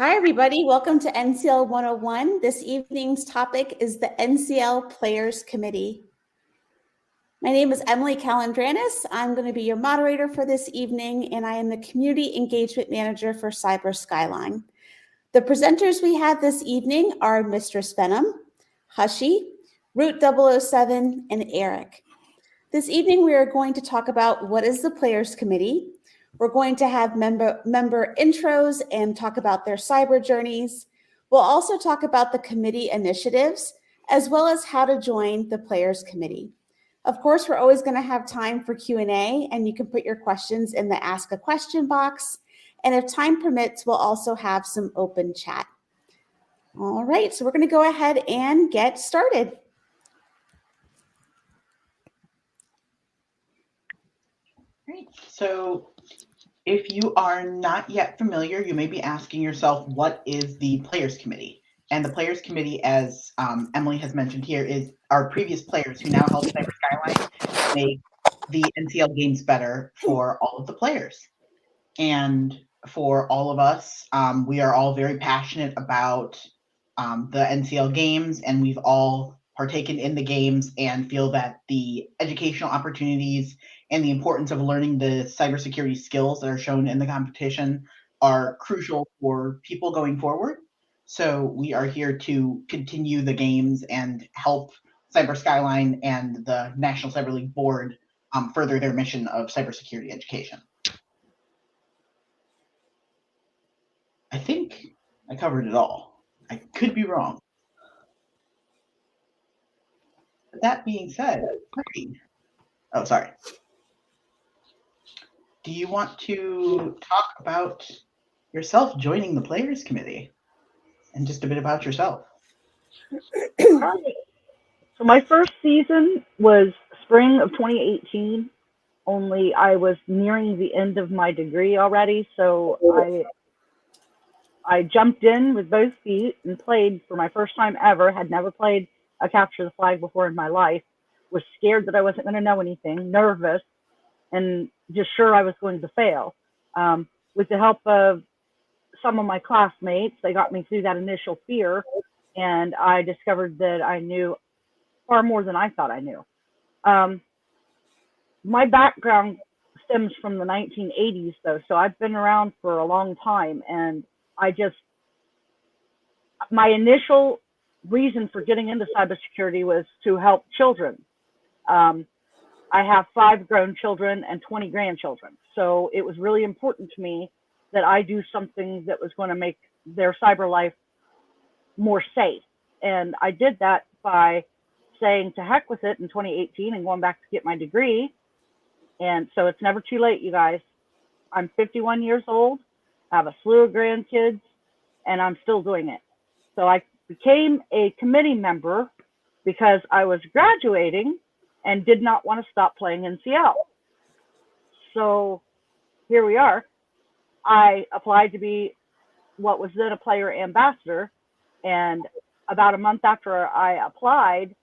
Hi, everybody. Welcome to NCL 101. This evening's topic is the NCL Players Committee. My name is Emily Calandranis. I'm going to be your moderator for this evening, and I am the Community Engagement Manager for Cyber Skyline. The presenters we have this evening are Mistress Venom, Hushy, Route 007, and Eric. This evening, we are going to talk about what is the Players Committee. We're going to have member intros and talk about their cyber journeys. We'll also talk about the committee initiatives, as well as how to join the Players Committee. Of course, we're always going to have time for Q&A, and you can put your questions in the Ask a Question box. And if time permits, we'll also have some open chat. All right, so we're going to go ahead and get started. Great. So if you are not yet familiar, you may be asking yourself, what is the Players Committee? And the Players Committee, as Emily has mentioned here, is our previous players who now help Cyber Skyline make the NCL games better for all of the players. And for all of us, we are all very passionate about the NCL games, and we've all partaken in the games and feel that the educational opportunities and the importance of learning the cybersecurity skills that are shown in the competition are crucial for people going forward. So we are here to continue the games and help Cyber Skyline and the National Cyber League Board further their mission of cybersecurity education. I think I covered it all. I could be wrong. But that being said, oh, sorry. Do you want to talk about yourself joining the Players Committee and just a bit about yourself? So my first season was spring of 2018, only I was nearing the end of my degree already, so I jumped in with both feet and played for my first time ever. Had never played a capture the flag before in my life. Was scared that I wasn't going to know anything, nervous, and just sure I was going to fail. With the help of some of my classmates, they got me through that initial fear, and I discovered that I knew far more than I thought I knew. My background stems from the 1980s, though, so I've been around for a long time, and my initial reason for getting into cybersecurity was to help children. I have 5 grown children and 20 grandchildren, so it was really important to me that I do something that was going to make their cyber life more safe. And I did that by saying to heck with it in 2018 and going back to get my degree. And so it's never too late, you guys. I'm 51 years old, I have a slew of grandkids, and I'm still doing it. So I became a committee member because I was graduating and did not want to stop playing NCL. So here we are. I applied to be what was then a player ambassador, and about a month after I applied,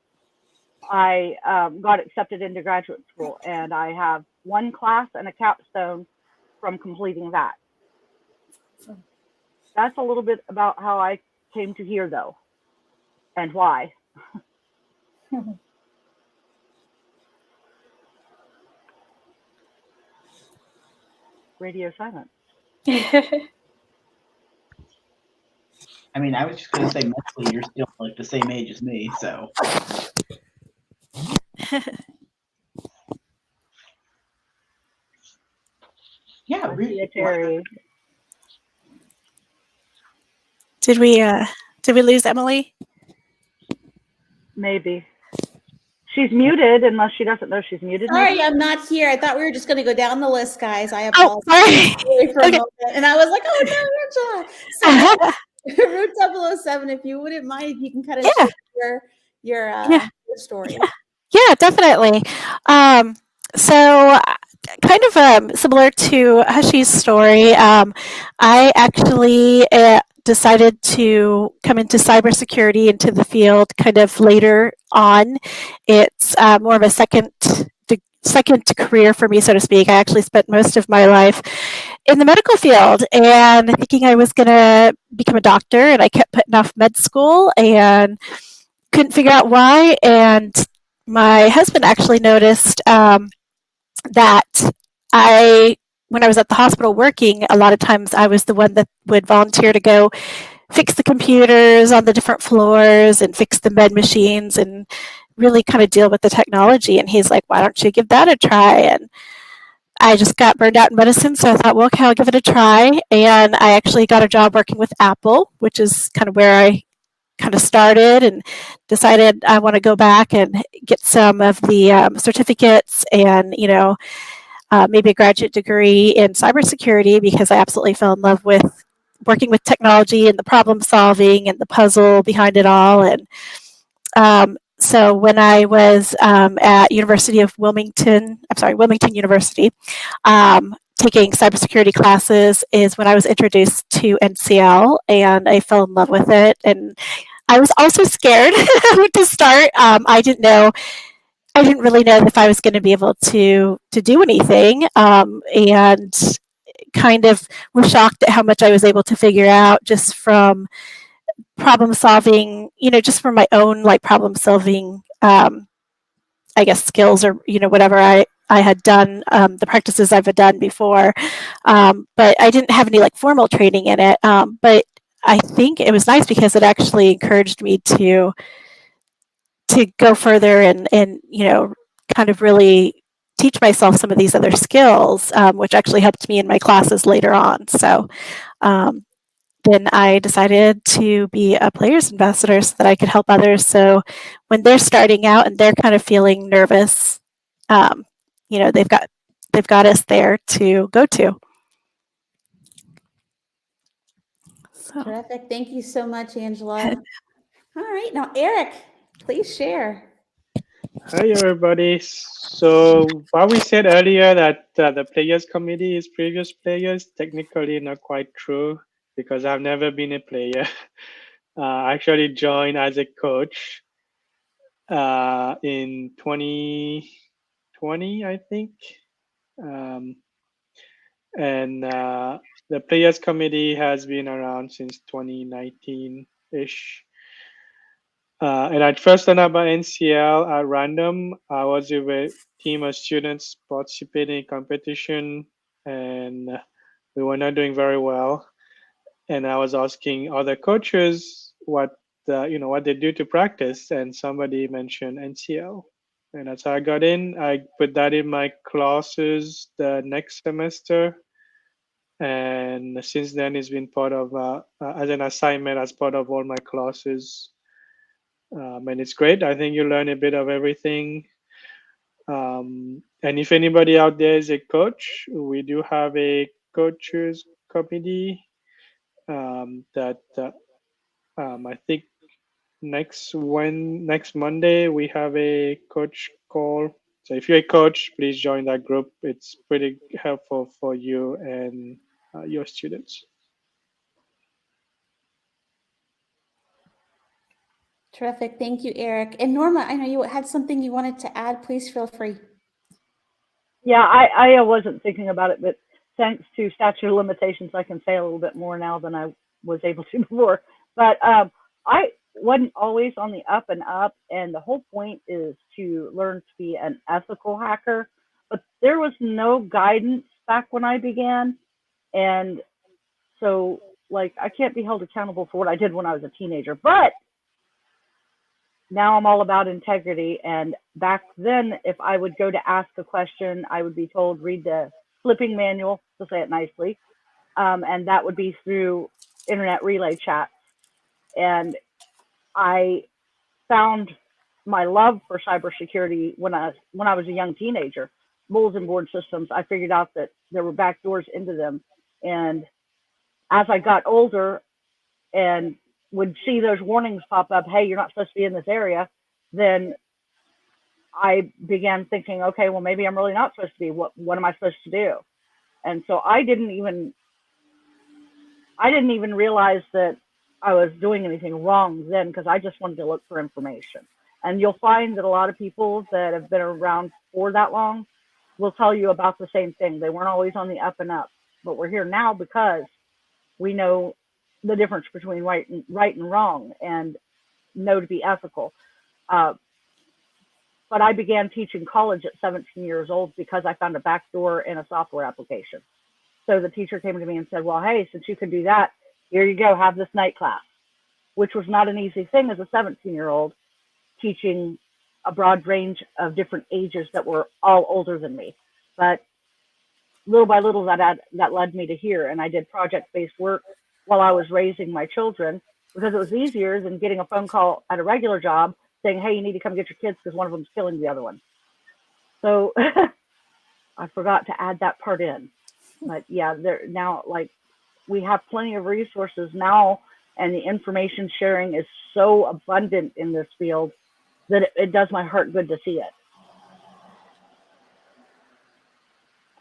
I got accepted into graduate school, and I have 1 class and a capstone from completing that. That's a little bit about how I came to here, though, and why. Radio silence. I mean, I was just going to say, mentally, you're still like the same age as me, so. Yeah, really. Terry. Did we lose Emily? Maybe. She's muted unless she doesn't know she's muted. Sorry, I'm not here. I thought we were just going to go down the list, guys. I apologize. Oh, For a moment. And I was like, oh, no, Angela. So, Route 007, if you wouldn't mind, if you can kind of share your story. Yeah, definitely. So kind of similar to Hushy's story, I actually decided to come into cybersecurity, into the field kind of later on. It's more of a second career for me, so to speak. I actually spent most of my life in the medical field and thinking I was going to become a doctor, and I kept putting off med school and couldn't figure out why. And my husband actually noticed that when I was at the hospital working, a lot of times I was the one that would volunteer to go fix the computers on the different floors and fix the med machines and really kind of deal with the technology. And he's like, why don't you give that a try? And I just got burned out in medicine, so I thought, well, okay, I'll give it a try. And I actually got a job working with Apple, which is kind of where I kind of started, and decided I want to go back and get some of the certificates and, maybe a graduate degree in cybersecurity, because I absolutely fell in love with working with technology and the problem solving and the puzzle behind it all. And so when I was at Wilmington University, taking cybersecurity classes is when I was introduced to NCL, and I fell in love with it. And I was also scared to start. I didn't really know if I was going to be able to do anything, and kind of was shocked at how much I was able to figure out just from problem solving, just from my own like problem solving, I guess, skills, or whatever I had done, the practices I've done before, but I didn't have any like formal training in it. But I think it was nice because it actually encouraged me to go further and kind of really teach myself some of these other skills, which actually helped me in my classes later on. So then I decided to be a players ambassador so that I could help others. So when they're starting out and they're kind of feeling nervous, they've got us there to go to. So. Terrific. Thank you so much, Angela. All right, now Eric, please share. Hi, everybody. So what we said earlier that the players committee is previous players, technically not quite true, because I've never been a player. I actually joined as a coach in 2020, I think. And the players committee has been around since 2019-ish. And I first learned about NCL at random. I was with a team of students participating in competition, and we were not doing very well. And I was asking other coaches what they do to practice, and somebody mentioned NCL, and that's how I got in. I put that in my classes the next semester, and since then it's been part of as an assignment as part of all my classes. And it's great. I think you learn a bit of everything. And if anybody out there is a coach, we do have a coaches committee that I think next Monday we have a coach call. So if you're a coach, please join that group. It's pretty helpful for you and your students. Terrific. Thank you, Eric. And Norma, I know you had something you wanted to add. Please feel free. Yeah, I wasn't thinking about it, but thanks to statute of limitations, I can say a little bit more now than I was able to before. But I wasn't always on the up and up, and the whole point is to learn to be an ethical hacker. But there was no guidance back when I began, and so like I can't be held accountable for what I did when I was a teenager. But now I'm all about integrity. And back then, if I would go to ask a question, I would be told, read the flipping manual, to say it nicely. And that would be through internet relay chats. And I found my love for cybersecurity when I was a young teenager. Bulletin board systems, I figured out that there were back doors into them. And as I got older and would see those warnings pop up, hey, you're not supposed to be in this area, then I began thinking, okay, well, maybe I'm really not supposed to be. What am I supposed to do? And so I didn't even realize that I was doing anything wrong then, because I just wanted to look for information. And you'll find that a lot of people that have been around for that long will tell you about the same thing. They weren't always on the up and up, but we're here now because we know the difference between right and wrong, and know to be ethical. But I began teaching college at 17 years old because I found a backdoor in a software application. So the teacher came to me and said, well, hey, since you can do that, here you go, have this night class, which was not an easy thing as a 17-year-old teaching a broad range of different ages that were all older than me. But little by little, that led me to here. And I did project-based work while I was raising my children because it was easier than getting a phone call at a regular job saying, hey, you need to come get your kids because one of them's killing the other one. So I forgot to add that part in. But yeah, now, like, we have plenty of resources now, and the information sharing is so abundant in this field that it does my heart good to see it.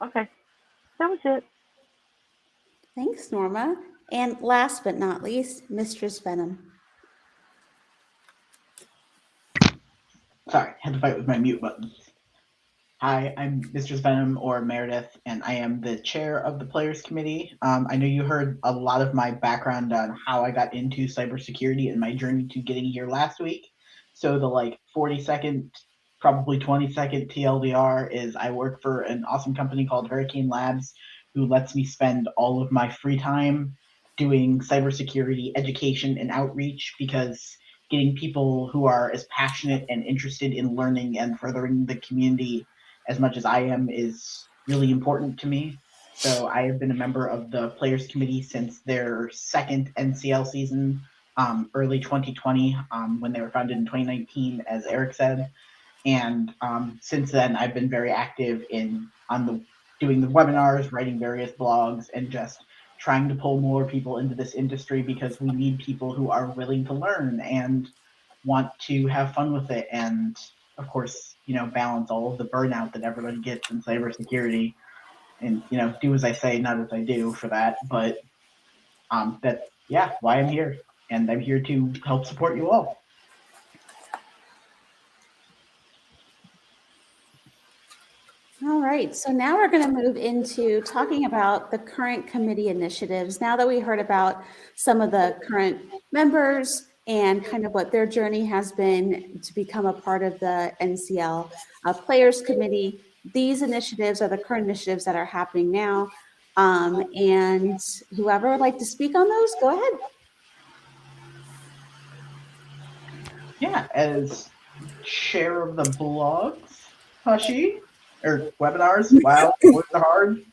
Okay, that was it. Thanks, Norma. And last but not least, Mistress Venom. Sorry, had to fight with my mute button. Hi, I'm Mistress Venom, or Meredith, and I am the chair of the Players Committee. I know you heard a lot of my background on how I got into cybersecurity and my journey to getting here last week. So the 40-second, probably 20-second TLDR is I work for an awesome company called Hurricane Labs, who lets me spend all of my free time doing cybersecurity education and outreach, because getting people who are as passionate and interested in learning and furthering the community as much as I am is really important to me. So I have been a member of the Players Committee since their second NCL season, early 2020, when they were founded in 2019, as Eric said. And since then, I've been very active doing the webinars, writing various blogs, and just trying to pull more people into this industry, because we need people who are willing to learn and want to have fun with it, and of course, balance all of the burnout that everybody gets in cybersecurity, and do as I say, not as I do for that. But that's why I'm here, and I'm here to help support you all. All right, so now we're going to move into talking about the current committee initiatives. Now that we heard about some of the current members and kind of what their journey has been to become a part of the NCL Players Committee, these initiatives are the current initiatives that are happening now. And whoever would like to speak on those, go ahead. Yeah, as chair of the blogs, Hashi, or webinars, wow, words are hard.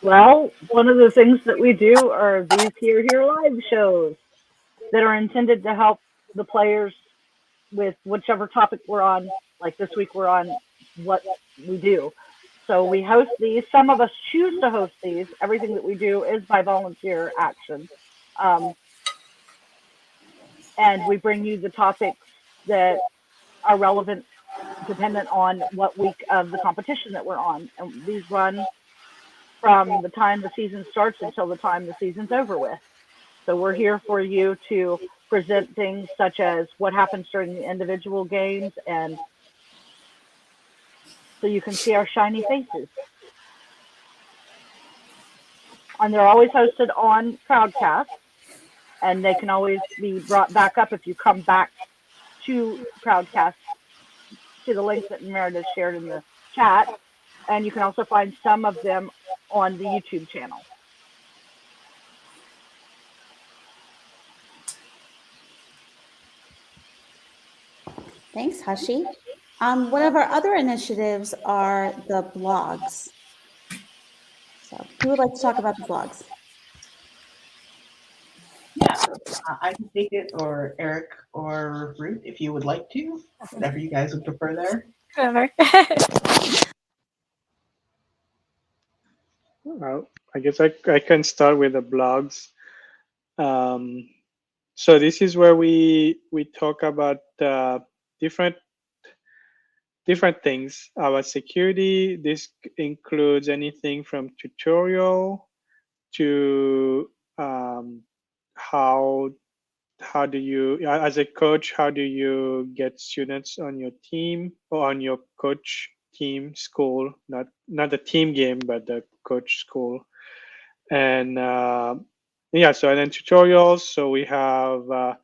Well, one of the things that we do are these here live shows that are intended to help the players with whichever topic we're on. Like this week, we're on what we do. So we host these. Some of us choose to host these. Everything that we do is by volunteer action. And we bring you the topics that are relevant, dependent on what week of the competition that we're on. And these run from the time the season starts until the time the season's over with. So we're here for you to present things such as what happens during the individual games, and so you can see our shiny faces. And they're always hosted on Crowdcast, and they can always be brought back up if you come back to Crowdcast, to the link that Meredith shared in the chat. And you can also find some of them on the YouTube channel. Thanks, Hashi. One of our other initiatives are the blogs. So who would like to talk about the blogs? Yeah, I can take it, or Eric or Ruth, if you would like to, whatever you guys would prefer there. Whatever. Well, I guess I can start with the blogs. So this is where we talk about different things. Our security, this includes anything from tutorial to how how do you, as a coach, how do you get students on your team or on your coach team school, not the team game, but the coach school. And yeah, so and then tutorials. So we have, I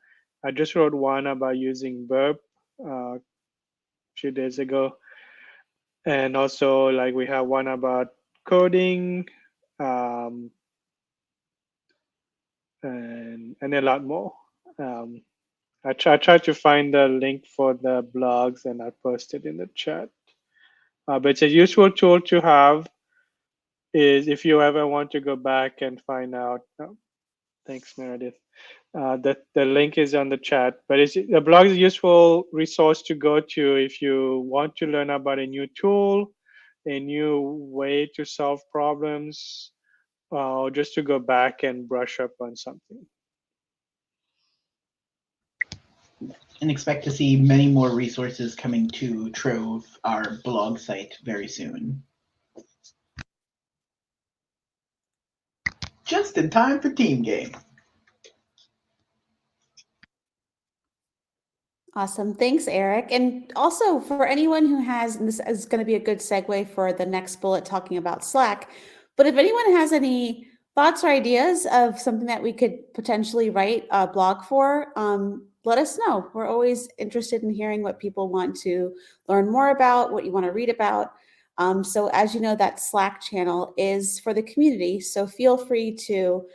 just wrote one about using Burp a few days ago. And also like we have one about coding, and a lot more. I tried to find the link for the blogs and I posted in the chat. But it's a useful tool to have is if you ever want to go back and find out. Oh, thanks, Meredith. The link is on the chat, but the blog is a useful resource to go to if you want to learn about a new tool, a new way to solve problems, or just to go back and brush up on something. And expect to see many more resources coming to Trove, our blog site, very soon. Just in time for team game. Awesome. Thanks, Eric. And also for anyone who has, and this is going to be a good segue for the next bullet talking about Slack, but if anyone has any thoughts or ideas of something that we could potentially write a blog for, let us know. We're always interested in hearing what people want to learn more about, what you want to read about. So as you know, that Slack channel is for the community. So feel free to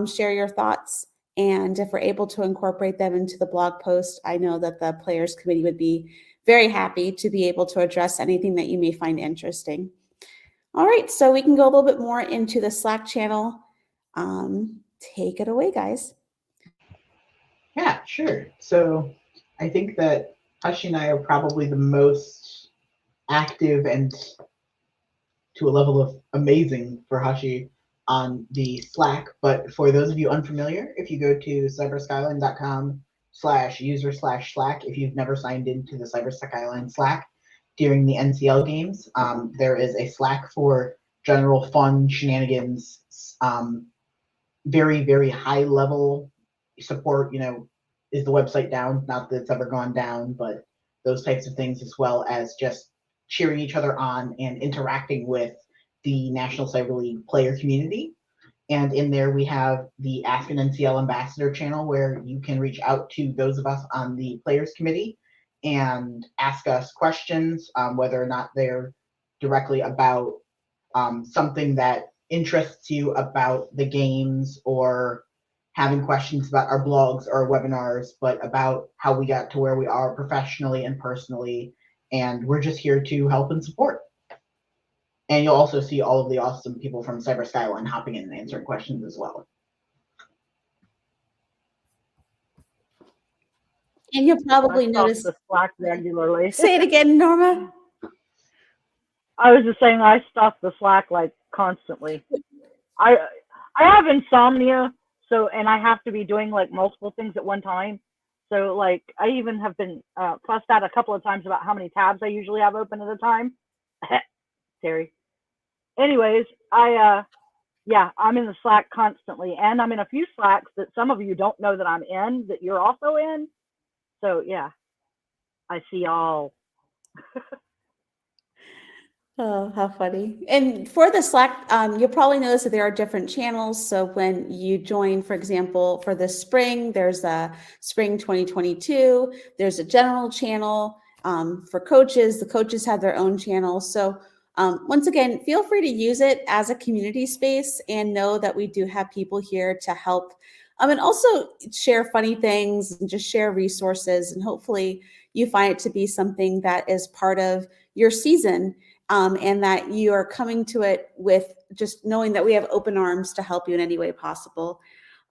share your thoughts. And if we're able to incorporate them into the blog post, I know that the Players Committee would be very happy to be able to address anything that you may find interesting. All right, so we can go a little bit more into the Slack channel. Take it away, guys. Yeah, sure. So I think that Hashi and I are probably the most active and to a level of amazing for Hashi on the Slack. But for those of you unfamiliar, if you go to cyberskyline.com/user/Slack, if you've never signed into the Cyber Skyline Slack during the NCL games, there is a Slack for general fun shenanigans, very, very high level support. You know, is the website down? Not that it's ever gone down, but those types of things, as well as just cheering each other on and interacting with the National Cyber League player community. And in there we have the Ask an NCL Ambassador channel where you can reach out to those of us on the Players Committee and ask us questions, whether or not they're directly about something that interests you about the games, or having questions about our blogs or webinars, but about how we got to where we are professionally and personally. And we're just here to help and support. And you'll also see all of the awesome people from Cyber Skyline hopping in and answering questions as well. And you'll probably I stalk notice. the Slack regularly. Say it again, Norma. I was just saying I stalk the Slack like constantly. I have insomnia, so and I have to be doing like multiple things at one time. So like I even have been fussed at a couple of times about how many tabs I usually have open at a time. Terry. Anyways, I'm in the Slack constantly, and I'm in a few Slacks that some of you don't know that I'm in, that you're also in. So yeah, I see all. Oh, how funny. And for the Slack, you'll probably notice that there are different channels. So when you join, for example, for the spring, there's a spring 2022, there's a general channel. For coaches, the coaches have their own channel. So once again, feel free to use it as a community space and know that we do have people here to help and also share funny things and just share resources. And hopefully you find it to be something that is part of your season. And that you are coming to it with just knowing that we have open arms to help you in any way possible.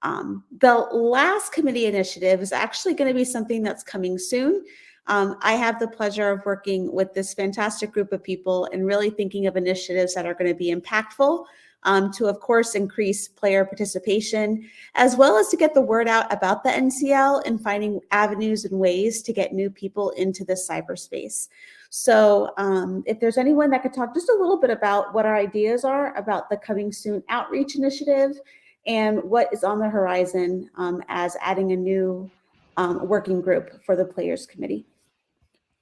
The last committee initiative is actually going to be something that's coming soon. I have the pleasure of working with this fantastic group of people and really thinking of initiatives that are going to be impactful to, of course, increase player participation, as well as to get the word out about the NCL and finding avenues and ways to get new people into the cyberspace. So if there's anyone that could talk just a little bit about what our ideas are about the Coming Soon outreach initiative and what is on the horizon as adding a new working group for the Players Committee.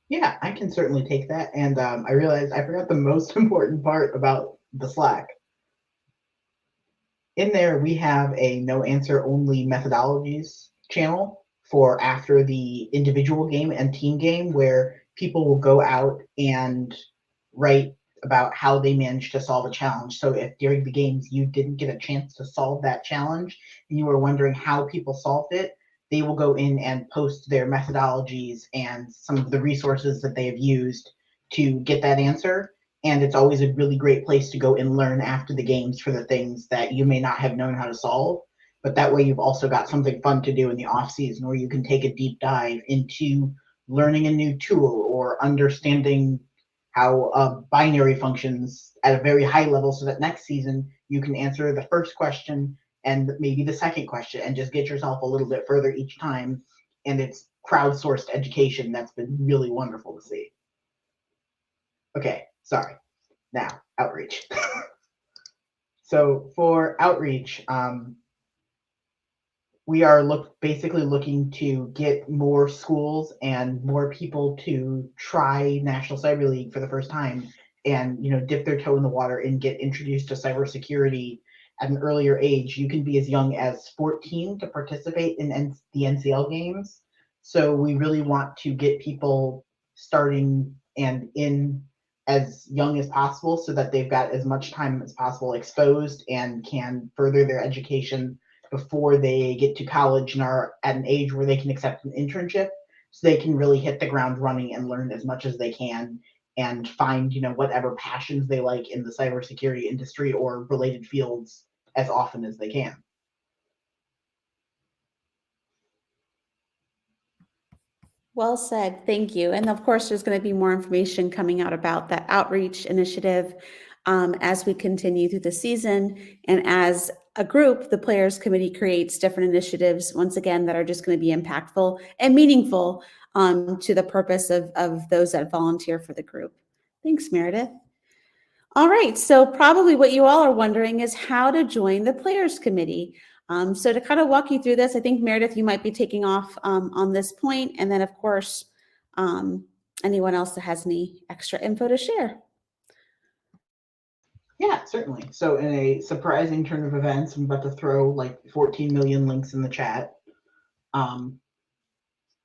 Yeah, I can certainly take that. And I realized I forgot the most important part about the Slack. In there, we have a no answer only methodologies channel for after the individual game and team game, where people will go out and write about how they managed to solve a challenge. So if during the games you didn't get a chance to solve that challenge and you were wondering how people solved it, they will go in and post their methodologies and some of the resources that they have used to get that answer. And it's always a really great place to go and learn after the games for the things that you may not have known how to solve. But that way you've also got something fun to do in the off season where you can take a deep dive into learning a new tool or understanding how binary functions at a very high level, so that next season you can answer the first question and maybe the second question and just get yourself a little bit further each time. And it's crowdsourced education that's been really wonderful to see. Okay, sorry. Now, outreach. So for outreach, we are basically looking to get more schools and more people to try National Cyber League for the first time and, you know, dip their toe in the water and get introduced to cybersecurity at an earlier age. You can be as young as 14 to participate in the NCL games. So we really want to get people starting and in as young as possible so that they've got as much time as possible exposed and can further their education before they get to college and are at an age where they can accept an internship, so they can really hit the ground running and learn as much as they can and find, you know, whatever passions they like in the cybersecurity industry or related fields as often as they can. Well said. Thank you. And of course, there's going to be more information coming out about that outreach initiative as we continue through the season. And as a group, the Players Committee creates different initiatives, once again, that are just going to be impactful and meaningful to the purpose of those that volunteer for the group. Thanks, Meredith. All right, so probably what you all are wondering is how to join the Players Committee. So to kind of walk you through this, I think, Meredith, you might be taking off on this point, and then, of course, anyone else that has any extra info to share. Yeah, certainly. So in a surprising turn of events, I'm about to throw like 14 million links in the chat.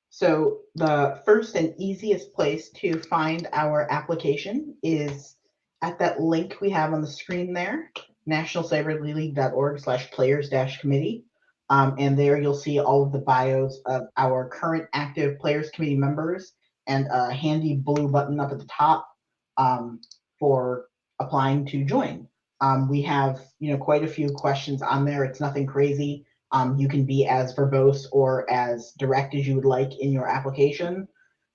So the first and easiest place to find our application is at that link we have on the screen there, nationalcyberleague.org/players-committee. And there you'll see all of the bios of our current active Players Committee members and a handy blue button up at the top for applying to join. We have, you know, quite a few questions on there. It's nothing crazy. You can be as verbose or as direct as you would like in your application,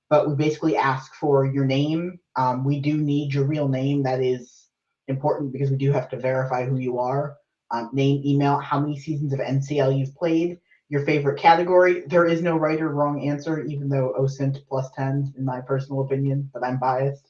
but we basically ask for your name. We do need your real name. That is important because we do have to verify who you are. Name, email, how many seasons of NCL you've played, your favorite category. There is no right or wrong answer, even though OSINT +10, in my personal opinion, but I'm biased.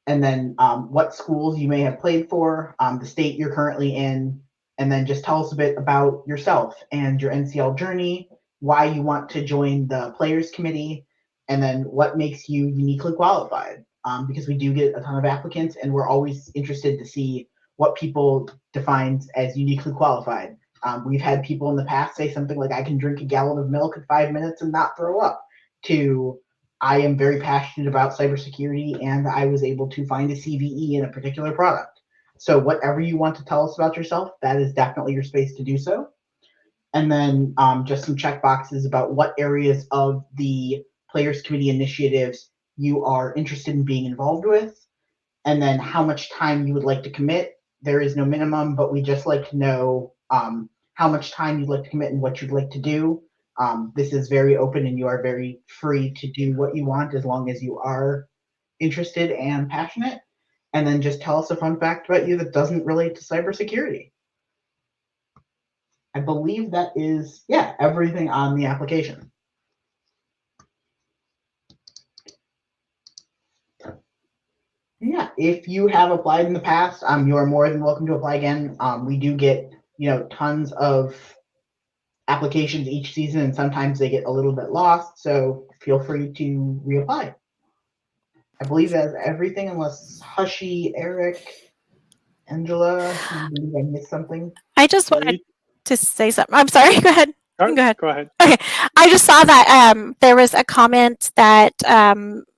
And then what schools you may have played for, the state you're currently in, and then just tell us a bit about yourself and your NCL journey, why you want to join the Players Committee, and then what makes you uniquely qualified. Because we do get a ton of applicants, and we're always interested to see what people define as uniquely qualified. We've had people in the past say something like, I can drink a gallon of milk in 5 minutes and not throw up, to I am very passionate about cybersecurity and I was able to find a CVE in a particular product. So whatever you want to tell us about yourself, that is definitely your space to do so. And then just some check boxes about what areas of the Players Committee initiatives you are interested in being involved with, and then how much time you would like to commit. There is no minimum, but we just like to know how much time you'd like to commit and what you'd like to do. This is very open and you are very free to do what you want as long as you are interested and passionate. And then just tell us a fun fact about you that doesn't relate to cybersecurity. I believe that is, yeah, everything on the application. Yeah, if you have applied in the past, you are more than welcome to apply again. We do get, you know, tons of applications each season, and sometimes they get a little bit lost. So feel free to reapply. I believe that's everything, unless Hushy, Eric, Angela, I believe I missed something. I just wanted to say something. I'm sorry. Go ahead. Go ahead. Go ahead. Okay. I just saw that there was a comment that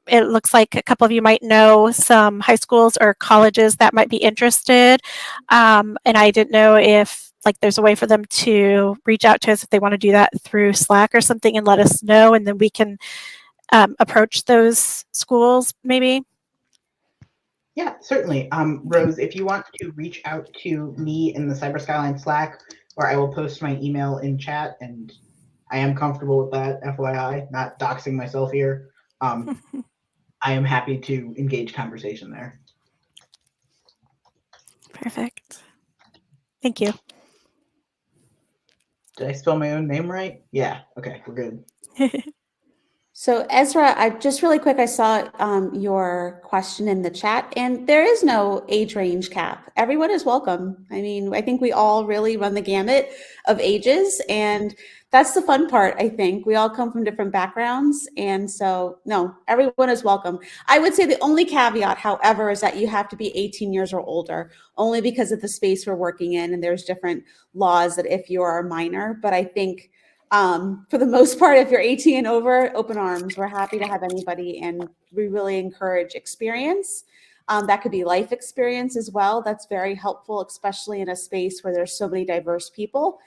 it looks like a couple of you might know some high schools or colleges that might be interested. And I didn't know if like there's a way for them to reach out to us if they want to do that through Slack or something and let us know, and then we can approach those schools maybe. Yeah, certainly. Rose, if you want to reach out to me in the Cyber Skyline Slack, or I will post my email in chat, and I am comfortable with that, FYI, not doxing myself here. I am happy to engage conversation there. Perfect. Thank you. Did I spell my own name right? Yeah. Okay, we're good. So Ezra, I just really quick, I saw your question in the chat, and there is no age range cap. Everyone is welcome. I mean, I think we all really run the gamut of ages, and that's the fun part, I think. We all come from different backgrounds, and so, no, everyone is welcome. I would say the only caveat, however, is that you have to be 18 years or older, only because of the space we're working in, and there's different laws that if you are a minor, but I think for the most part, if you're 18 and over, open arms. We're happy to have anybody, and we really encourage experience. That could be life experience as well. That's very helpful, especially in a space where there's so many diverse people.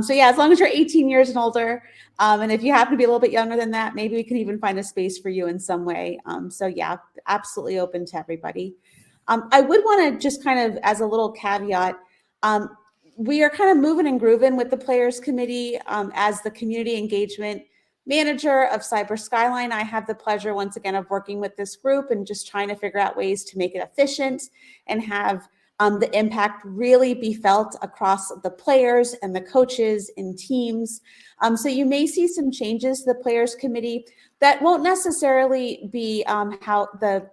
So yeah, as long as you're 18 years and older, and if you happen to be a little bit younger than that, maybe we can even find a space for you in some way. So yeah, absolutely open to everybody. I would want to just kind of, as a little caveat, we are kind of moving and grooving with the Players Committee. As the community engagement manager of Cyber Skyline, I have the pleasure once again of working with this group and just trying to figure out ways to make it efficient and have the impact really be felt across the players and the coaches and teams. So you may see some changes to the Players Committee that won't necessarily be how the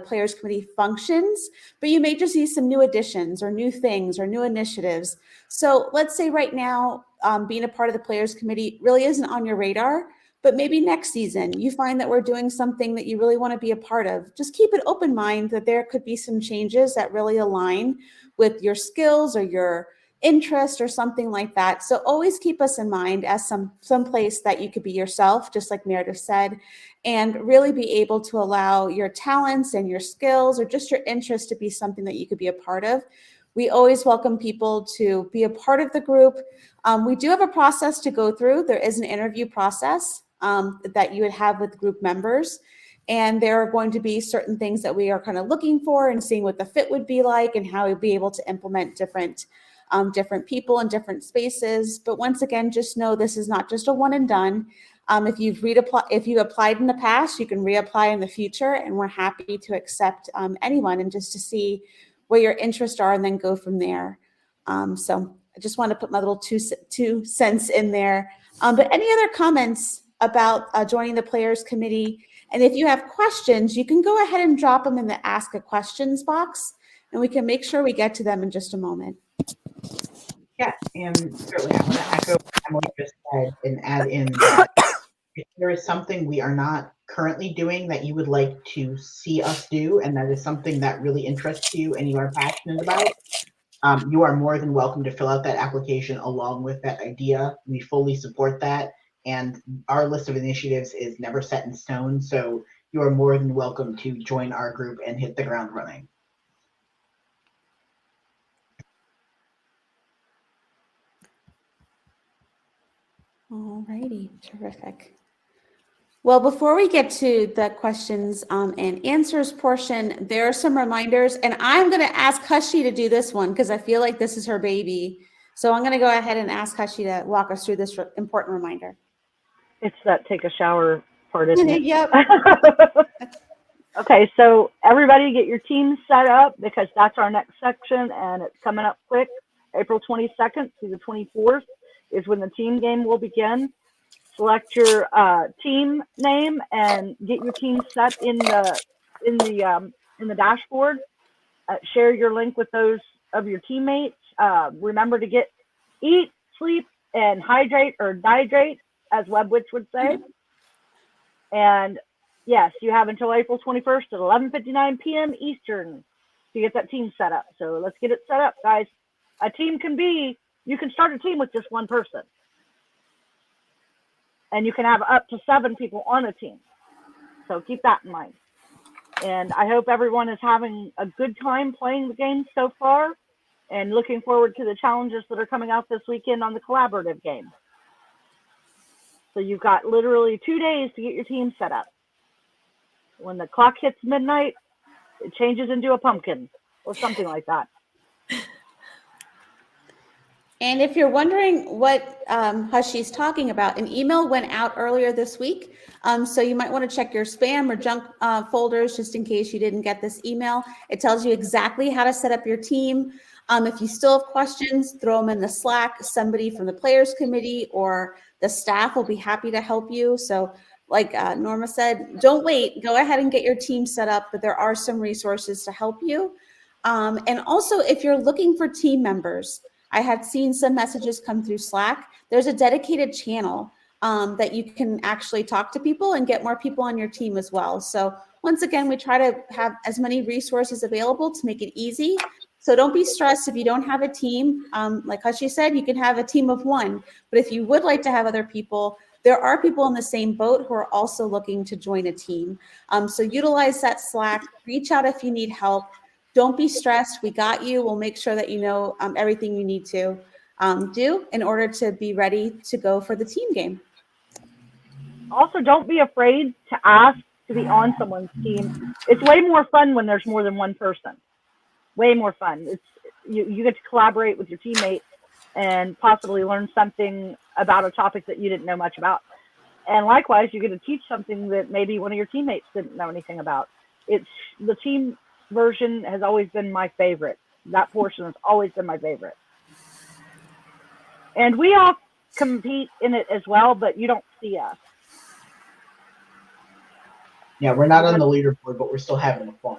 Players Committee functions, but you may just see some new additions or new things or new initiatives. So let's say right now, being a part of the Players Committee really isn't on your radar, but maybe next season you find that we're doing something that you really want to be a part of. Just keep an open mind that there could be some changes that really align with your skills or your interest or something like that. So always keep us in mind as some place that you could be yourself, just like Meredith said, and really be able to allow your talents and your skills or just your interest to be something that you could be a part of. We always welcome people to be a part of the group. We do have a process to go through. There is an interview process that you would have with group members. And there are going to be certain things that we are kind of looking for and seeing what the fit would be like and how we'd be able to implement different people in different spaces. But once again, just know this is not just a one and done. If you applied in the past, you can reapply in the future, and we're happy to accept anyone and just to see what your interests are and then go from there. So I just want to put my little two cents in there. But any other comments about joining the Players Committee? And if you have questions, you can go ahead and drop them in the Ask a Questions box, and we can make sure we get to them in just a moment. Yeah, and certainly I want to echo what Emily just said and add in that if there is something we are not currently doing that you would like to see us do, and that is something that really interests you and you are passionate about, you are more than welcome to fill out that application along with that idea. We fully support that, and our list of initiatives is never set in stone, so you are more than welcome to join our group and hit the ground running. All righty, terrific. Well, before we get to the questions and answers portion, there are some reminders, and I'm going to ask Hushy to do this one because I feel like this is her baby. So I'm going to go ahead and ask Hushy to walk us through this important reminder. It's that take a shower part, isn't it? Yep. Okay, so everybody get your teams set up because that's our next section, and it's coming up quick. April 22nd through the 24th is when the team game will begin. Select your team name and get your team set in the dashboard. Share your link with those of your teammates. Remember to eat, sleep, and hydrate or dihydrate, as Webwitch would say. And yes, you have until April 21st at 11:59 p.m. Eastern to get that team set up. So let's get it set up, guys. A team you can start a team with just one person. And you can have up to 7 people on a team. So keep that in mind. And I hope everyone is having a good time playing the game so far and looking forward to the challenges that are coming out this weekend on the collaborative game. So you've got literally 2 days to get your team set up. When the clock hits midnight, it changes into a pumpkin or something like that. And if you're wondering what Hushy's talking about, an email went out earlier this week. So you might want to check your spam or junk folders just in case you didn't get this email. It tells you exactly how to set up your team. If you still have questions, throw them in the Slack. Somebody from the Players Committee or the staff will be happy to help you. So like Norma said, don't wait. Go ahead and get your team set up, but there are some resources to help you. And also, if you're looking for team members, I had seen some messages come through Slack. There's a dedicated channel that you can actually talk to people and get more people on your team as well. So once again, we try to have as many resources available to make it easy. So don't be stressed if you don't have a team. Like Hushy said, you can have a team of 1. But if you would like to have other people, there are people in the same boat who are also looking to join a team. So utilize that Slack. Reach out if you need help. Don't be stressed. We got you. We'll make sure that you know everything you need to do in order to be ready to go for the team game. Also, don't be afraid to ask to be on someone's team. It's way more fun when there's more than one person. Way more fun. You get to collaborate with your teammates and possibly learn something about a topic that you didn't know much about. And likewise, you get to teach something that maybe one of your teammates didn't know anything about. It's the team version has always been my favorite. That portion has always been my favorite. And we all compete in it as well, but you don't see us. Yeah, we're not on the leaderboard, but we're still having fun.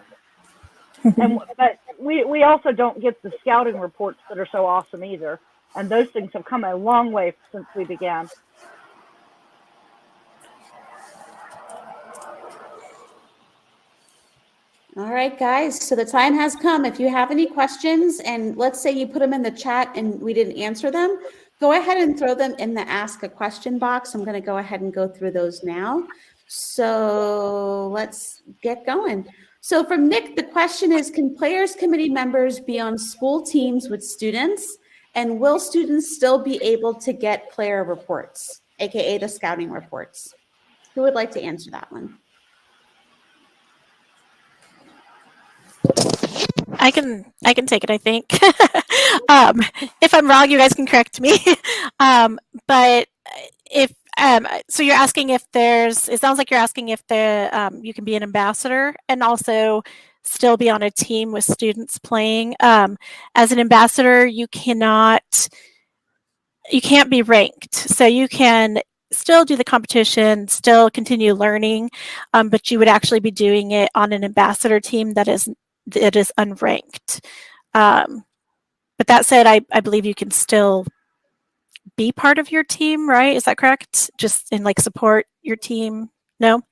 But we also don't get the scouting reports that are so awesome either. And those things have come a long way since we began. All right, guys, so the time has come. If you have any questions, and let's say you put them in the chat and we didn't answer them, go ahead and throw them in the Ask a Question box. I'm going to go ahead and go through those now. So let's get going. So from Nick, the question is, can Players Committee members be on school teams with students? And will students still be able to get player reports, AKA the scouting reports? Who would like to answer that one? I can take it, I think. If I'm wrong, you guys can correct me. But if so you're asking if it sounds like you're asking if you can be an ambassador and also still be on a team with students playing. As an ambassador, you can't be ranked. So you can still do the competition, still continue learning, but you would actually be doing it on an ambassador team that is unranked. But that said, I believe you can still be part of your team, right? Is that correct? Just in support your team? No?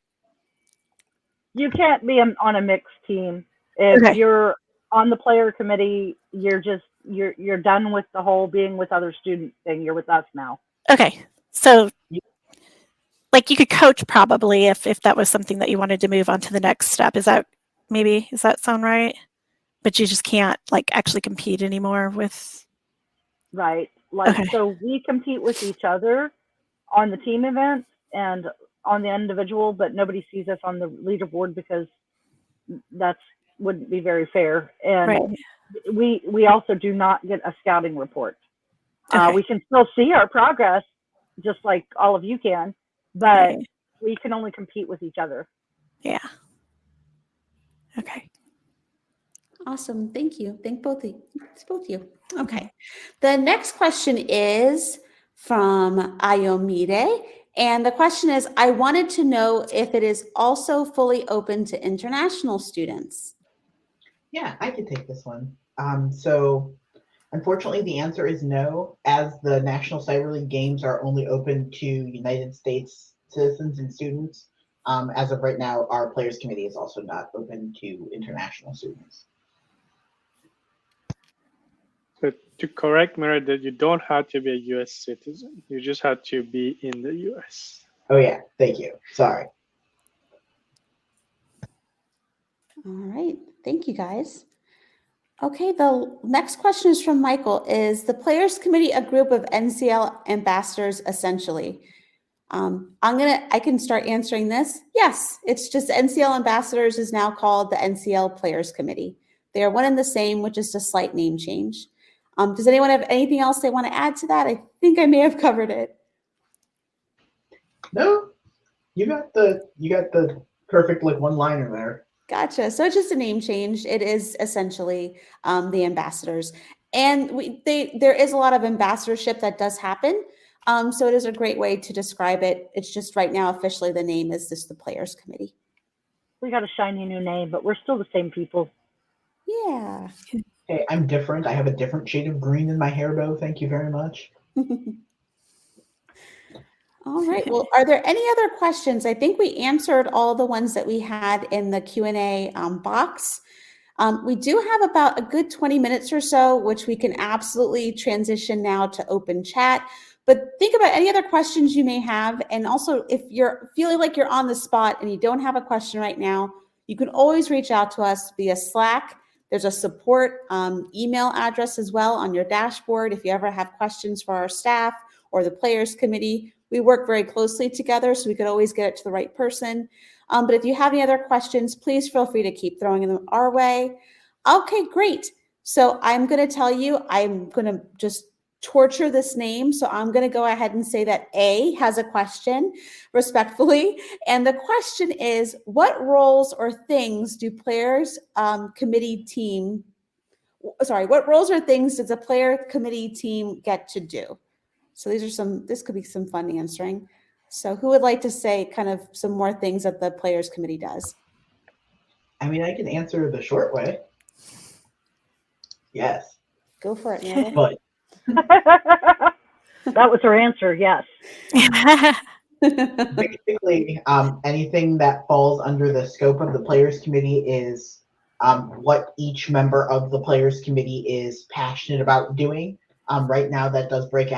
You can't be on a mixed team. If you're on the player committee, you're done with the whole being with other students thing. You're with us now. Okay. So you could coach probably if that was something that you wanted to move on to the next step. Does that sound right? But you just can't actually compete anymore with. Right. So we compete with each other on the team events and on the individual, but nobody sees us on the leaderboard because that wouldn't be very fair. And we also do not get a scouting report. We can still see our progress just like all of you can, but we can only compete with each other. Yeah. Okay. Awesome. Thank you. Thank both of you. Okay. The next question is from Ayomide. And the question is, I wanted to know if it is also fully open to international students. Yeah, I can take this one. So Unfortunately, the answer is no, as the National Cyber League games are only open to United States citizens and students. As of right now, our Players Committee is also not open to international students. So to correct Meredith, you don't have to be a U.S. citizen. You just have to be in the U.S. Oh yeah, thank you. Sorry. All right, thank you guys. Okay, the next question is from Michael. Is the Players Committee a group of NCL ambassadors essentially? I can start answering this. Yes, it's just NCL ambassadors is now called the NCL Players Committee. They are one and the same, with just a slight name change. Does anyone have anything else they want to add to that? I think I may have covered it. No, you got the perfect like one-liner there. Gotcha. So it's just a name change. It is essentially the ambassadors, and there is a lot of ambassadorship that does happen. So it is a great way to describe it. It's just right now officially the name is just the Players Committee. We got a shiny new name, but we're still the same people. Yeah. Hey, I'm different. I have a different shade of green in my hair bow. Thank you very much. All right. Well, are there any other questions? I think we answered all the ones that we had in the Q&A box. We do have about a good 20 minutes or so, which we can absolutely transition now to open chat. But think about any other questions you may have. And also, if you're feeling like you're on the spot and you don't have a question right now, you can always reach out to us via Slack. There's a support email address as well on your dashboard if you ever have questions for our staff or the Players Committee. We work very closely together, so we could always get it to the right person. But if you have any other questions, please feel free to keep throwing them our way. Okay, great. So I'm going to tell you, I'm going to just torture this name. So I'm going to go ahead and say that A has a question, respectfully. And the question is, what roles or things do Players Committee team, what roles or things does a Player Committee team get to do? So this could be some fun answering. So who would like to say kind of some more things that the Players Committee does? I mean, I can answer the short way. Yes. Go for it, Meredith. But That was her answer, yes. basically, anything that falls under the scope of the Players Committee is what each member of the Players Committee is passionate about doing. Right now, that does break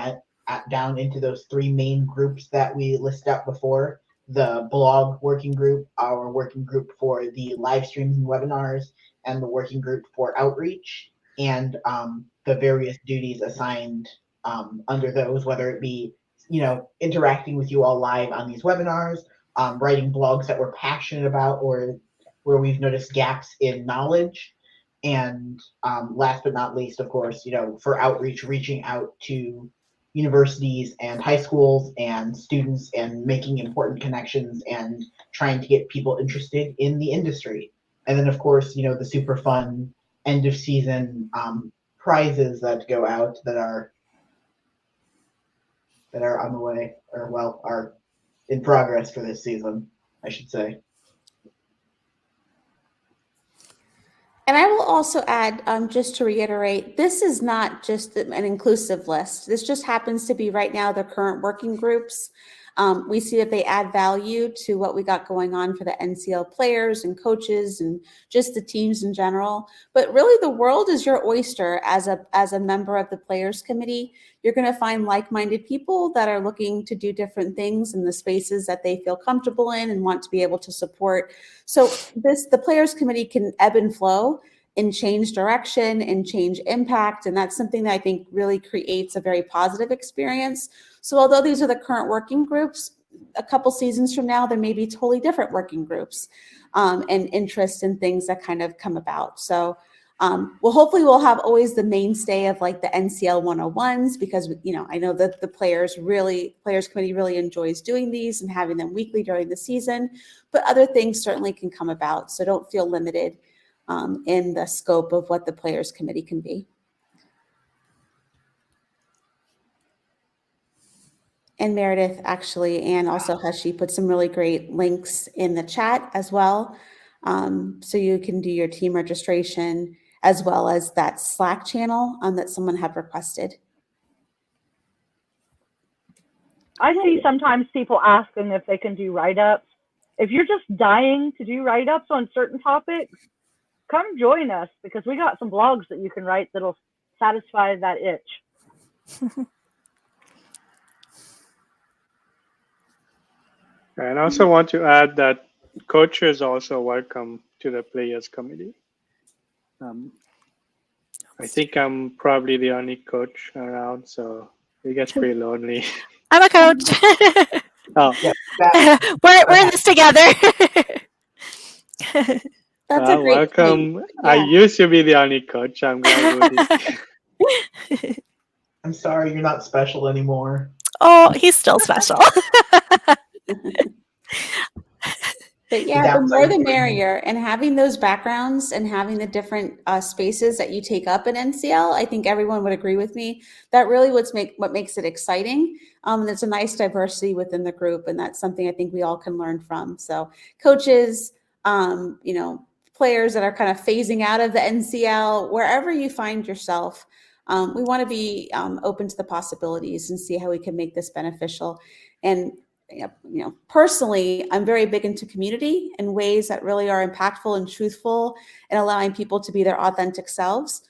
down into those three main groups that we listed out before: the blog working group, our working group for the live streams and webinars, and the working group for outreach, and the various duties assigned under those, whether it be interacting with you all live on these webinars, writing blogs that we're passionate about or where we've noticed gaps in knowledge, and last but not least, of course, for outreach, reaching out to universities and high schools and students and making important connections and trying to get people interested in the industry. And then, of course, the super fun end of season prizes that go out that are on the way, or are in progress for this season, I should say. And I will also add, just to reiterate, this is not just an inclusive list. This just happens to be right now the current working groups. We see that they add value to what we got going on for the NCL players and coaches and just the teams in general. But really, the world is your oyster as a member of the Players Committee. You're going to find like-minded people that are looking to do different things in the spaces that they feel comfortable in and want to be able to support. So the Players Committee can ebb and flow and change direction and change impact. And that's something that I think really creates a very positive experience. So although these are the current working groups, a couple seasons from now, there may be totally different working groups and interests and things that kind of come about. So hopefully we'll have always the mainstay of like the NCL 101s, because I know that the Players Committee really enjoys doing these and having them weekly during the season, but other things certainly can come about. So don't feel limited in the scope of what the Players Committee can be. And Meredith, actually, and also Hushi put some really great links in the chat as well. So you can do your team registration as well as that Slack channel that someone had requested. I see sometimes people asking if they can do write-ups. If you're just dying to do write-ups on certain topics, come join us, because we got some blogs that you can write that'll satisfy that itch. And I also want to add that coaches also welcome to the players committee. I think I'm probably the only coach around, so it gets pretty lonely. I'm a coach. Oh, Yeah, we're in this together. That's a great welcome. point. I Yeah. used to be the only coach. I'm glad Woody's. I'm sorry, you're not special anymore. Oh, he's still special. But yeah, the more the merrier. And having those backgrounds and having the different spaces that you take up in NCL, I think everyone would agree with me. That really what makes it exciting. And there's a nice diversity within the group, and that's something I think we all can learn from. So coaches, players that are kind of phasing out of the NCL, wherever you find yourself, we want to be open to the possibilities and see how we can make this beneficial. And personally, I'm very big into community in ways that really are impactful and truthful and allowing people to be their authentic selves.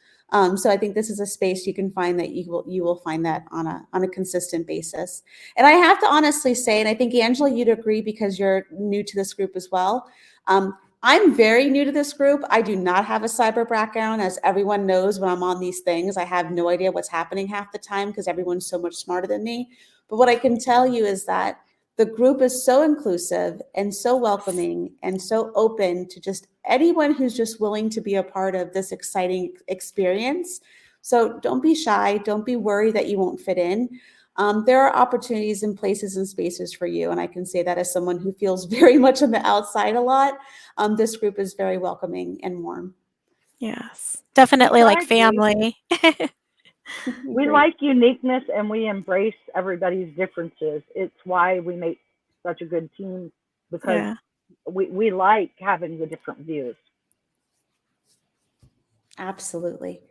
So I think this is a space you can find that you will find that on a consistent basis. And I have to honestly say, and I think Angela, you'd agree because you're new to this group as well. I'm very new to this group. I do not have a cyber background, as everyone knows. When I'm on these things, I have no idea what's happening half the time because everyone's so much smarter than me. But what I can tell you is that the group is so inclusive and so welcoming and so open to just anyone who's just willing to be a part of this exciting experience. So don't be shy. Don't be worried that you won't fit in. There are opportunities and places and spaces for you. And I can say that as someone who feels very much on the outside a lot. This group is very welcoming and warm. Yes, definitely like family. We like uniqueness and we embrace everybody's differences. It's why we make such a good team, because we like having the different views. Absolutely.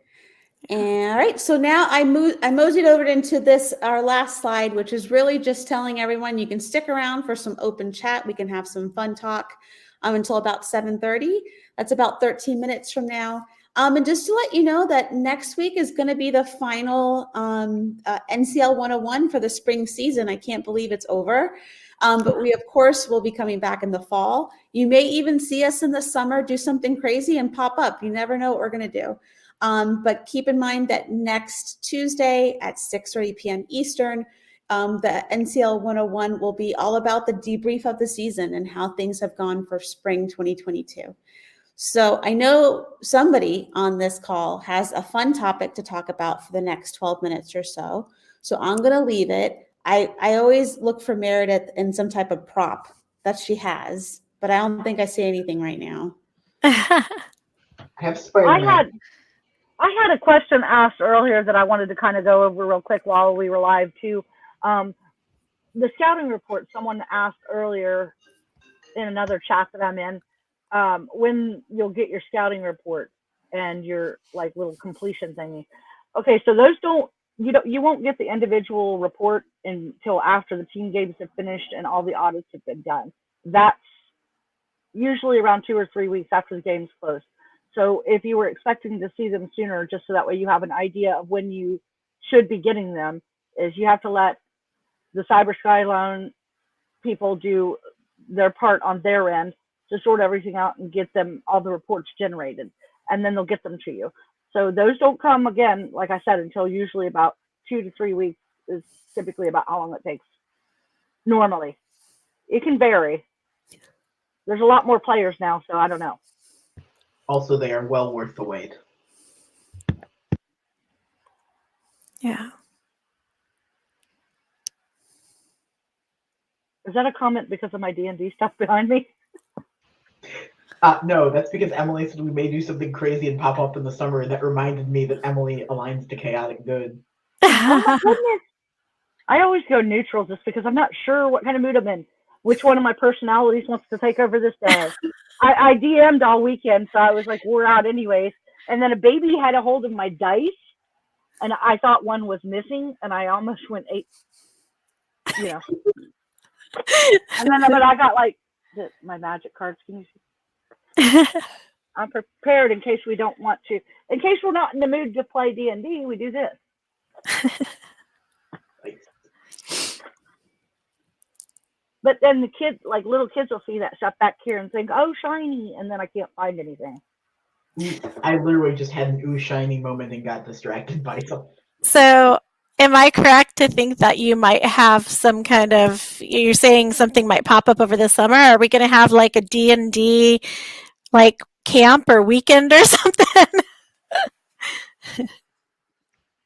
And all right, so now I moseyed over into our last slide, which is really just telling everyone you can stick around for some open chat. We can have some fun talk until about 7:30. That's about 13 minutes from now. And just to let you know that next week is going to be the final NCL 101 for the spring season. I can't believe it's over. But we, of course, will be coming back in the fall. You may even see us in the summer do something crazy and pop up. You never know what we're going to do. But keep in mind that next Tuesday at 6:30 p.m. Eastern, the NCL 101 will be all about the debrief of the season and how things have gone for spring 2022. So I know somebody on this call has a fun topic to talk about for the next 12 minutes or so. So I'm going to leave it. I always look for Meredith in some type of prop that she has, but I don't think I see anything right now. I have Spider-Man. I had a question asked earlier that I wanted to kind of go over real quick while we were live too. The scouting report, someone asked earlier in another chat that I'm in, when you'll get your scouting report and your like little completion thingy. Okay, so those you won't get the individual report until after the team games have finished and all the audits have been done. That's usually around 2 or 3 weeks after the game's closed. So if you were expecting to see them sooner, just so that way you have an idea of when you should be getting them, is you have to let the Cyber Skyline people do their part on their end to sort everything out and get them all the reports generated, and then they'll get them to you. So those don't come again, like I said, until usually about 2 to 3 weeks is typically about how long it takes normally. It can vary. There's a lot more players now, so I don't know. Also, they are well worth the wait. Yeah. Is that a comment because of my D&D stuff behind me? No, that's because Emily said we may do something crazy and pop up in the summer, and that reminded me that Emily aligns to chaotic good. Oh my goodness. I always go neutral just because I'm not sure what kind of mood I'm in. Which one of my personalities wants to take over this day? I DM'd all weekend, so I was like, we're out anyways. And then a baby had a hold of my dice, and I thought one was missing, and I almost went eight, you know. And then, but I got like my magic cards. Can you see? I'm prepared in case we don't want to. In case we're not in the mood to play D&D, we do this. But then the kids, like little kids, will see that stuff back here and think, "Oh, shiny," and then I can't find anything. I literally just had an ooh shiny moment and got distracted by something. So, am I correct to think that you might have some kind of, you're saying something might pop up over the summer? Are we going to have like a D&D like camp or weekend or something?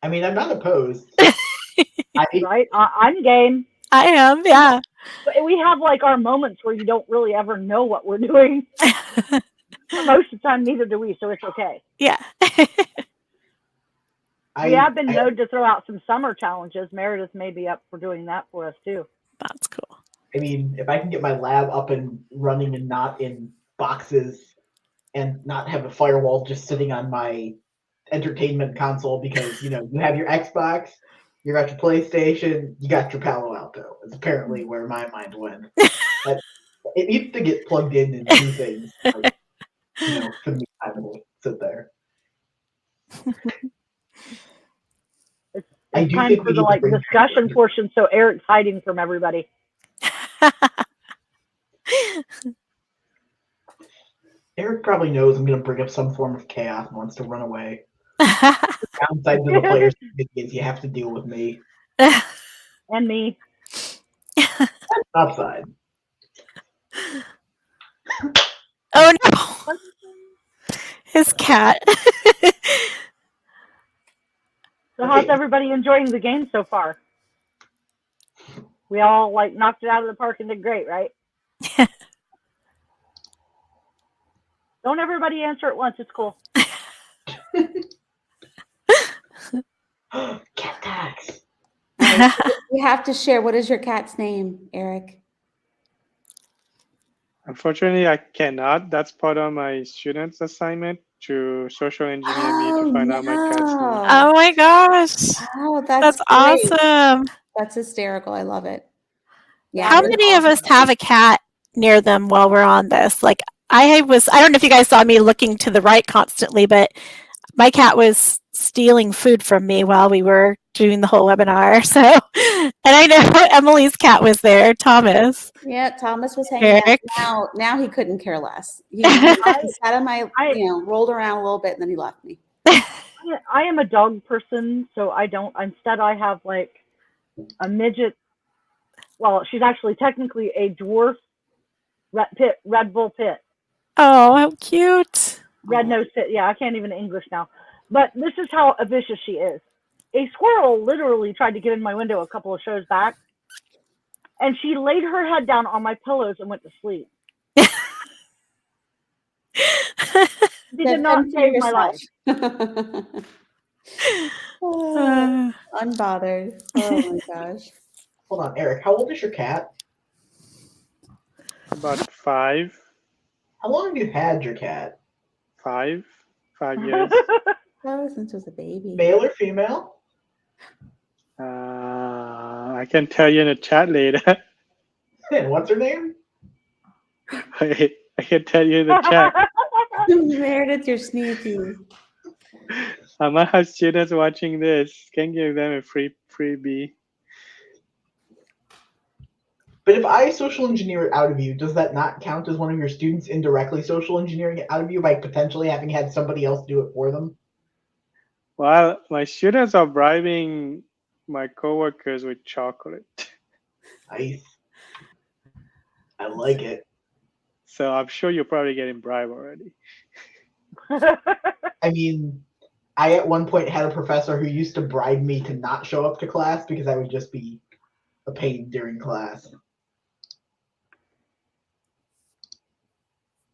I mean, I'm not opposed. Right? I'm game. I am, yeah. But we have like our moments where you don't really ever know what we're doing. Most of the time, neither do we, so it's okay. Yeah. We have been known to throw out some summer challenges. Meredith may be up for doing that for us too. That's cool. I mean, if I can get my lab up and running and not in boxes and not have a firewall just sitting on my entertainment console because, you have your Xbox, you got your PlayStation, you got your Palo Alto. It's apparently where my mind went. But it needs to get plugged in and do things. Like, for me, I will sit there. It's time for the discussion portion, so Eric's hiding from everybody. Eric probably knows I'm going to bring up some form of chaos and wants to run away. The downside to the players is you have to deal with me. And me. Upside. Oh no! His cat. So how's everybody enjoying the game so far? We all knocked it out of the park and did great, right? Don't everybody answer at once. It's cool. Cat tax. You have to share. What is your cat's name, Eric? Unfortunately, I cannot. That's part of my student's assignment to social engineer me to find out my cat's name. Oh my gosh. Oh, That's great. awesome. That's hysterical. I love it. Yeah. How many of us have a cat near them while we're on this? Like I don't know if you guys saw me looking to the right constantly, but my cat was stealing food from me while we were doing the whole webinar. So, and I know Emily's cat was there, Thomas. Yeah, Thomas was hanging out. Now he couldn't care less. He sat on my, rolled around a little bit and then he left me. I am a dog person, so I don't. Instead, I have a midget. Well, she's actually technically a dwarf red bull pit. Oh, how cute. Red-nosed pit. Yeah, I can't even English now. But this is how vicious she is. A squirrel literally tried to get in my window a couple of shows back, and she laid her head down on my pillows and went to sleep. She did not save my life. Unbothered. Oh my gosh. Hold on, Eric. How old is your cat? About 5. How long have you had your cat? 5 years. Oh, since it was a baby. Male or female? I can tell you in the chat later. And what's her name? I can tell you in the chat. Meredith, you're sneaky. I might have students watching this. Can give them a freebie. But if I social engineer it out of you, does that not count as one of your students indirectly social engineering it out of you by potentially having had somebody else do it for them? Well, my students are bribing my coworkers with chocolate. Nice. I like it. So I'm sure you're probably getting bribed already. I mean, I at one point had a professor who used to bribe me to not show up to class because I would just be a pain during class.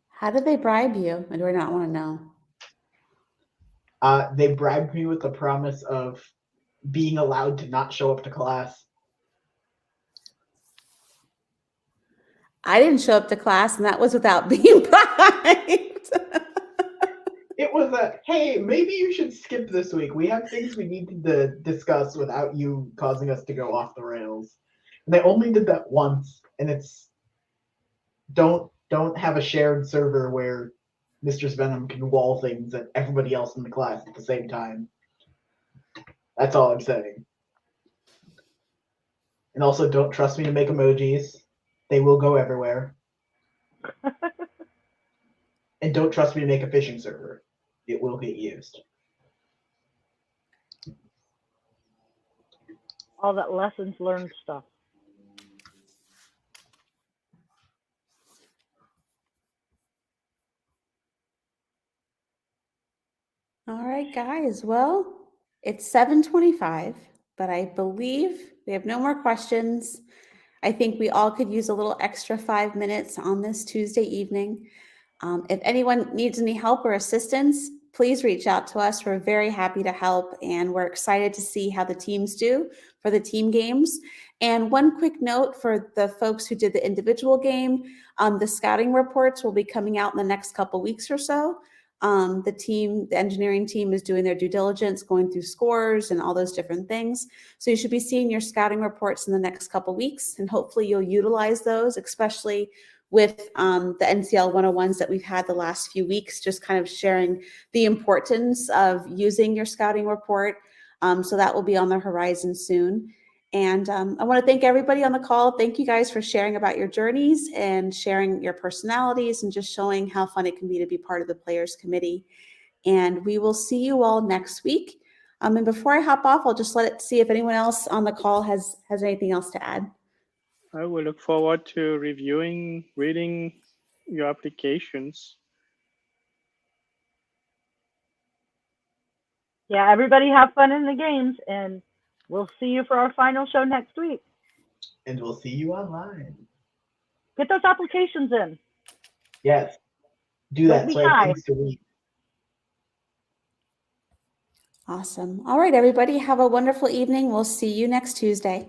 How did they bribe you? I do not want to know. They bribed me with the promise of being allowed to not show up to class. I didn't show up to class, and that was without being bribed. It was a, hey, maybe you should skip this week. We have things we need to discuss without you causing us to go off the rails. And they only did that once, and it's don't have a shared server where Mistress Venom can wall things at everybody else in the class at the same time. That's all I'm saying. And also, don't trust me to make emojis. They will go everywhere. And don't trust me to make a phishing server. It will get used. All that lessons learned stuff. All right, guys. Well, it's 7:25, but I believe we have no more questions. I think we all could use a little extra 5 minutes on this Tuesday evening. If anyone needs any help or assistance, please reach out to us. We're very happy to help, and we're excited to see how the teams do for the team games. And one quick note for the folks who did the individual game, the scouting reports will be coming out in the next couple weeks or so. The engineering team is doing their due diligence, going through scores and all those different things. So you should be seeing your scouting reports in the next couple weeks, and hopefully you'll utilize those, especially with the NCL 101s that we've had the last few weeks, just kind of sharing the importance of using your scouting report. So that will be on the horizon soon. And I want to thank everybody on the call. Thank you guys for sharing about your journeys and sharing your personalities and just showing how fun it can be to be part of the Players Committee. And we will see you all next week. And before I hop off, I'll just see if anyone else on the call has anything else to add. I will look forward to reading your applications. Yeah, everybody have fun in the games, and we'll see you for our final show next week. And we'll see you online. Get those applications in. Yes. Do Don't that be so I have shy. things to read. Awesome. All right, everybody, have a wonderful evening. We'll see you next Tuesday.